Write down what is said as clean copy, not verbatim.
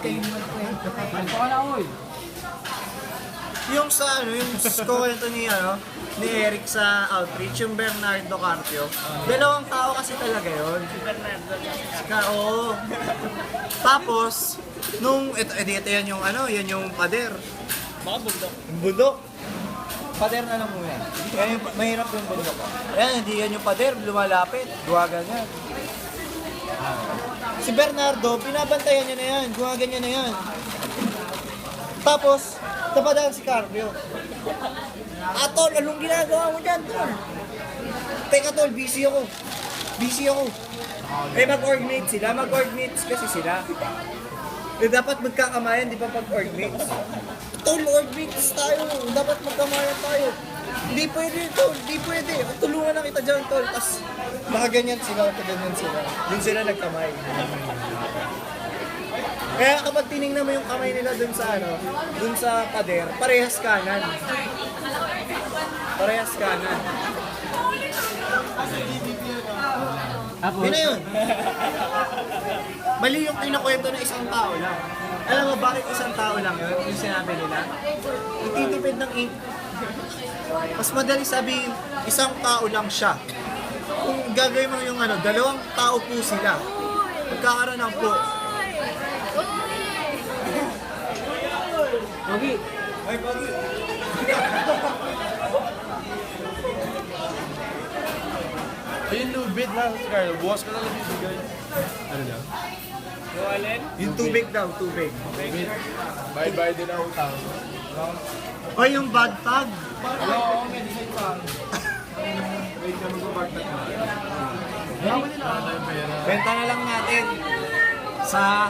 kayong magkwento. Yung sa ano, yung kwento ni ni Eric sa outreach, yung Bernardo Carpio. Dalawang tao kasi talaga yun. Oo. Tapos, nung, ito yan yung yan yung pader. Baka bundok. Yung bundok. Pader na lang muna. Kaya yung, mahirap yung bundok. Ayan, hindi yan yung pader, lumalapit. Guwaganyan. Si Bernardo, binabantayan niya na yan. Guwaganyan na yan. Tapos, napadaan si Carpio. Tol, anong ginagawa mo dyan, Tol? Teka, Tol, busy ako. Mag-org mates sila. Mag-org mates kasi sila. Dapat magkakamayan, di ba, pag-org mates? Tol, org mates tayo. Dapat magkamayan tayo. Hindi pwede, Tol. Hindi pwede. Tulungan na kita dyan, Tol. Tapos, nakaganyan sila. Doon sila nagkamay. Kaya kapag tinignan mo yung kamay nila dun sa pader, parehas kanan. Yun na yun. Mali yung kinukwento ng isang tao lang. Alam mo bakit isang tao lang yun? Yung sinabi nila. Nagtitipid ng ink. Mas madali sabihin, isang tao lang siya. Kung gagawin mo yung dalawang tao po sila. Magkakaroon ng po. Pogi. Ay, Pogi. Ayun, lubid na, Carl. Bukas ka na lang bibigay. Ano daw? Yung alin? Yung tubig daw, tubig. Bye-bye din ang utang. O yung bad tag. Oo, may design pa. Wait ka, mag-bag tag na. Benta na lang natin sa